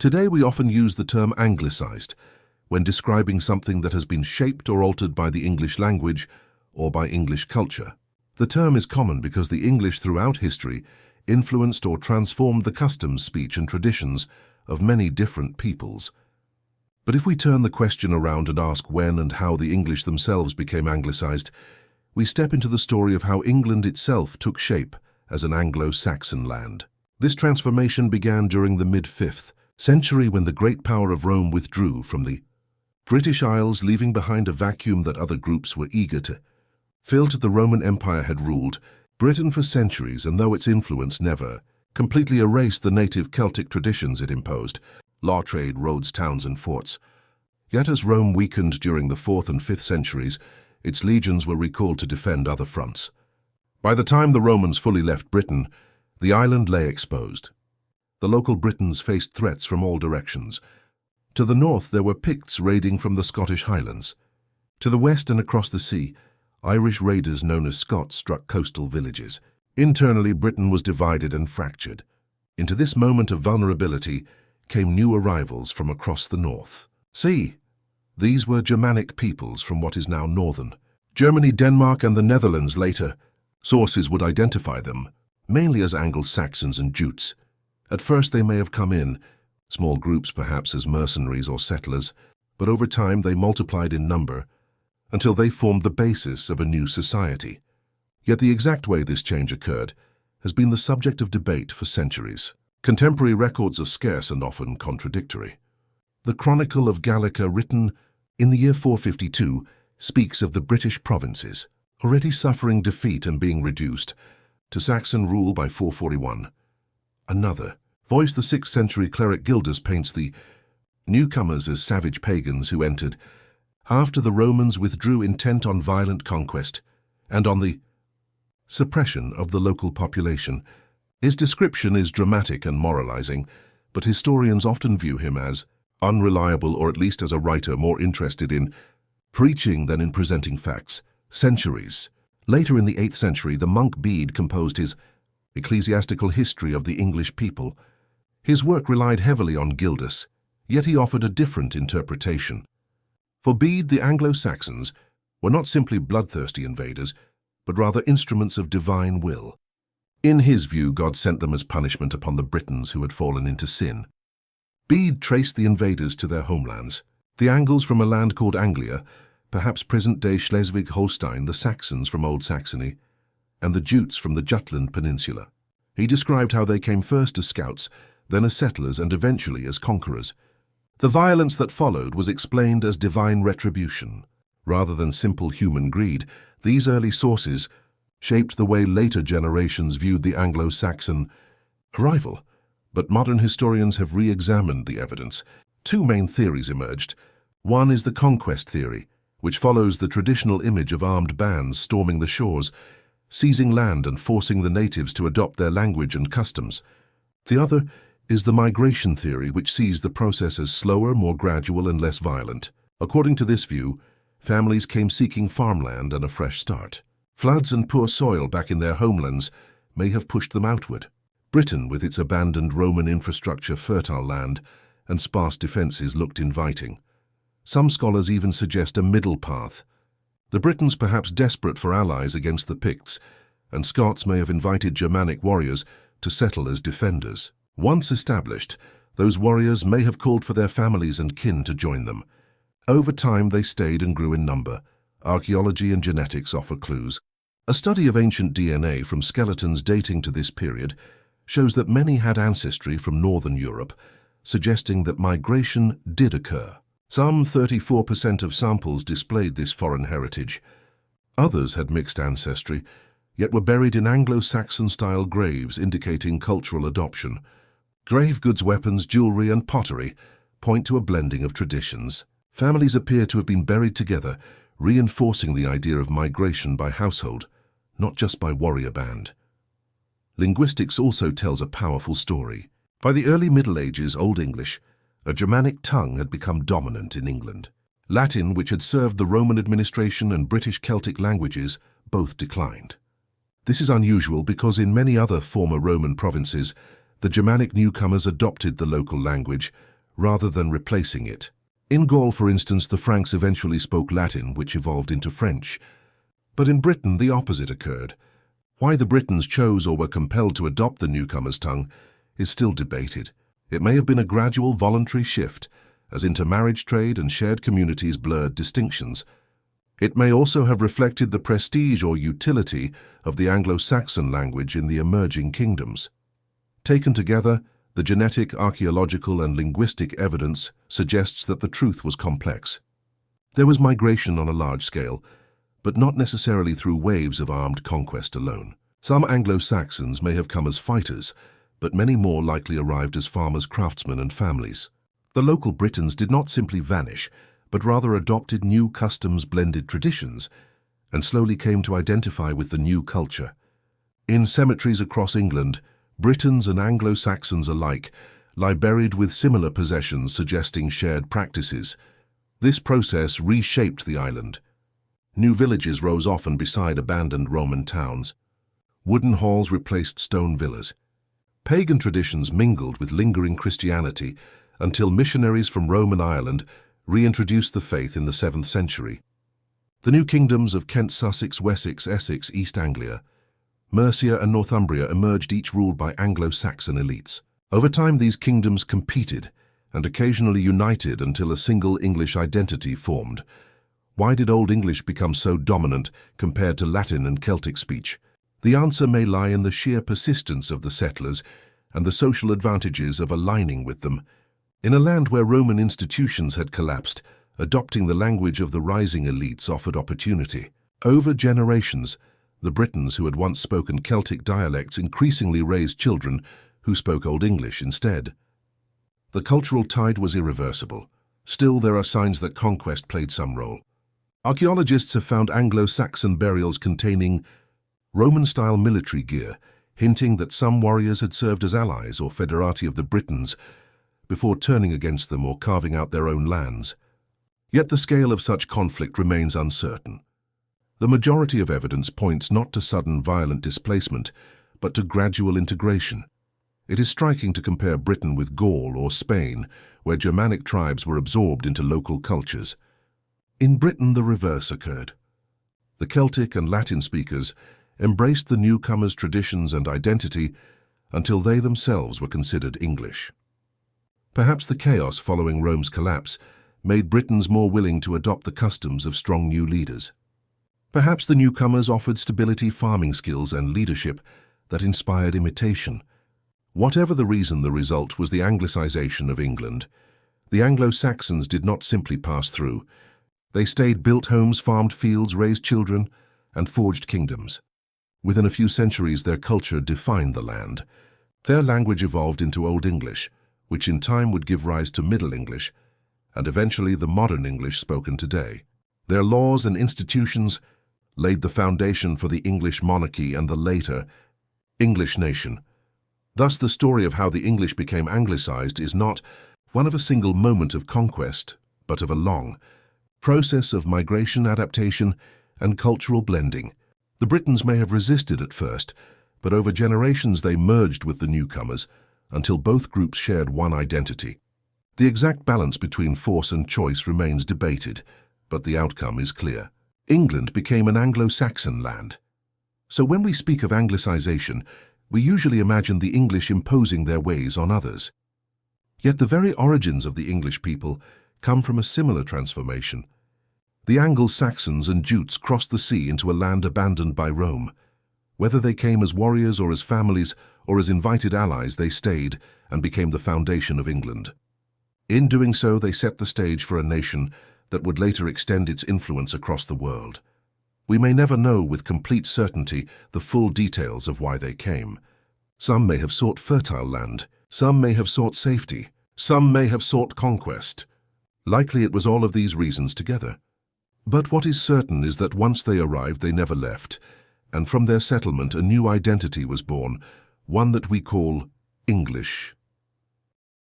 Today we often use the term Anglicized when describing something that has been shaped or altered by the English language or by English culture. The term is common because the English throughout history influenced or transformed the customs, speech, and traditions of many different peoples. But if we turn the question around and ask when and how the English themselves became Anglicized, we step into the story of how England itself took shape as an Anglo-Saxon land. This transformation began during the mid-5th century when the great power of Rome withdrew from the British Isles, leaving behind a vacuum that other groups were eager to fill. The Roman Empire had ruled Britain for centuries, and though its influence never completely erased the native Celtic traditions it imposed, law, trade, roads, towns, and forts, yet as Rome weakened during the 4th and 5th centuries, its legions were recalled to defend other fronts. By the time the Romans fully left Britain, the island lay exposed. The local Britons faced threats from all directions. To the north, there were Picts raiding from the Scottish Highlands. To the west and across the sea, Irish raiders known as Scots struck coastal villages. Internally, Britain was divided and fractured. Into this moment of vulnerability came new arrivals from across the north. See, these were Germanic peoples from what is now northern Germany, Denmark, and the Netherlands. Later, sources would identify them mainly as Angles Saxons and Jutes. At first they may have come in, small groups perhaps as mercenaries or settlers, but over time they multiplied in number until they formed the basis of a new society. Yet the exact way this change occurred has been the subject of debate for centuries. Contemporary records are scarce and often contradictory. The Chronicle of Gallica, written in the year 452, speaks of the British provinces already suffering defeat and being reduced to Saxon rule by 441. Another voice, the 6th century cleric Gildas, paints the newcomers as savage pagans who entered after the Romans withdrew, intent on violent conquest and on the suppression of the local population. His description is dramatic and moralizing, but historians often view him as unreliable, or at least as a writer more interested in preaching than in presenting facts. Centuries later, in the 8th century, the monk Bede composed his Ecclesiastical History of the English People. His work relied heavily on Gildas, yet he offered a different interpretation. For Bede, the Anglo-Saxons were not simply bloodthirsty invaders, but rather instruments of divine will. In his view, God sent them as punishment upon the Britons who had fallen into sin. Bede traced the invaders to their homelands. The Angles from a land called Anglia, perhaps present-day Schleswig-Holstein, the Saxons from Old Saxony, and the Jutes from the Jutland Peninsula. He described how they came first as scouts, then as settlers, and eventually as conquerors. The violence that followed was explained as divine retribution. Rather than simple human greed, these early sources shaped the way later generations viewed the Anglo-Saxon arrival. But modern historians have re-examined the evidence. Two main theories emerged. One is the conquest theory, which follows the traditional image of armed bands storming the shores, seizing land and forcing the natives to adopt their language and customs. The other is the migration theory, which sees the process as slower, more gradual, and less violent. According to this view, families came seeking farmland and a fresh start. Floods and poor soil back in their homelands may have pushed them outward. Britain, with its abandoned Roman infrastructure, fertile land, and sparse defences, looked inviting. Some scholars even suggest a middle path. The Britons perhaps desperate for allies against the Picts, and Scots may have invited Germanic warriors to settle as defenders. Once established, those warriors may have called for their families and kin to join them. Over time, they stayed and grew in number. Archaeology and genetics offer clues. A study of ancient DNA from skeletons dating to this period shows that many had ancestry from northern Europe, suggesting that migration did occur. Some 34% of samples displayed this foreign heritage. Others had mixed ancestry, yet were buried in Anglo-Saxon-style graves indicating cultural adoption. Grave goods, weapons, jewelry, and pottery point to a blending of traditions. Families appear to have been buried together, reinforcing the idea of migration by household, not just by warrior band. Linguistics also tells a powerful story. By the early Middle Ages, Old English, a Germanic tongue had become dominant in England. Latin, which had served the Roman administration, and British Celtic languages both declined. This is unusual because in many other former Roman provinces, the Germanic newcomers adopted the local language, rather than replacing it. In Gaul, for instance, the Franks eventually spoke Latin, which evolved into French. But in Britain, the opposite occurred. Why the Britons chose or were compelled to adopt the newcomer's tongue is still debated. It may have been a gradual voluntary shift, as intermarriage trade and shared communities blurred distinctions. It may also have reflected the prestige or utility of the Anglo-Saxon language in the emerging kingdoms. Taken together, the genetic, archaeological, and linguistic evidence suggests that the truth was complex. There was migration on a large scale, but not necessarily through waves of armed conquest alone. Some Anglo-Saxons may have come as fighters, but many more likely arrived as farmers, craftsmen, and families. The local Britons did not simply vanish, but rather adopted new customs, blended traditions, and slowly came to identify with the new culture. In cemeteries across England, Britons and Anglo-Saxons alike lie buried with similar possessions suggesting shared practices. This process reshaped the island. New villages rose often beside abandoned Roman towns. Wooden halls replaced stone villas. Pagan traditions mingled with lingering Christianity until missionaries from Rome and Ireland reintroduced the faith in the 7th century. The new kingdoms of Kent, Sussex, Wessex, Essex, East Anglia, Mercia and Northumbria emerged, each ruled by Anglo-Saxon elites. Over time, these kingdoms competed and occasionally united until a single English identity formed. Why did Old English become so dominant compared to Latin and Celtic speech? The answer may lie in the sheer persistence of the settlers and the social advantages of aligning with them. In a land where Roman institutions had collapsed, adopting the language of the rising elites offered opportunity. Over generations, the Britons who had once spoken Celtic dialects increasingly raised children who spoke Old English instead. The cultural tide was irreversible. Still, there are signs that conquest played some role. Archaeologists have found Anglo-Saxon burials containing Roman-style military gear, hinting that some warriors had served as allies or federati of the Britons before turning against them or carving out their own lands. Yet the scale of such conflict remains uncertain. The majority of evidence points not to sudden violent displacement, but to gradual integration. It is striking to compare Britain with Gaul or Spain, where Germanic tribes were absorbed into local cultures. In Britain, the reverse occurred. The Celtic and Latin speakers embraced the newcomers' traditions and identity until they themselves were considered English. Perhaps the chaos following Rome's collapse made Britons more willing to adopt the customs of strong new leaders. Perhaps the newcomers offered stability, farming skills, and leadership that inspired imitation. Whatever the reason, the result was the Anglicization of England. The Anglo-Saxons did not simply pass through. They stayed, built homes, farmed fields, raised children, and forged kingdoms. Within a few centuries, their culture defined the land. Their language evolved into Old English, which in time would give rise to Middle English, and eventually the modern English spoken today. Their laws and institutions laid the foundation for the English monarchy and the later English nation. Thus, the story of how the English became Anglicized is not one of a single moment of conquest, but of a long process of migration, adaptation, and cultural blending. The Britons may have resisted at first, but over generations they merged with the newcomers until both groups shared one identity. The exact balance between force and choice remains debated, but the outcome is clear. England became an Anglo-Saxon land. So when we speak of Anglicization, we usually imagine the English imposing their ways on others. Yet the very origins of the English people come from a similar transformation. The Angles Saxons and Jutes crossed the sea into a land abandoned by Rome. Whether they came as warriors or as families or as invited allies, they stayed and became the foundation of England. In doing so, they set the stage for a nation that would later extend its influence across the world. We may never know with complete certainty the full details of why they came. Some may have sought fertile land, some may have sought safety, some may have sought conquest. Likely it was all of these reasons together. But what is certain is that once they arrived, they never left, and from their settlement a new identity was born, one that we call English.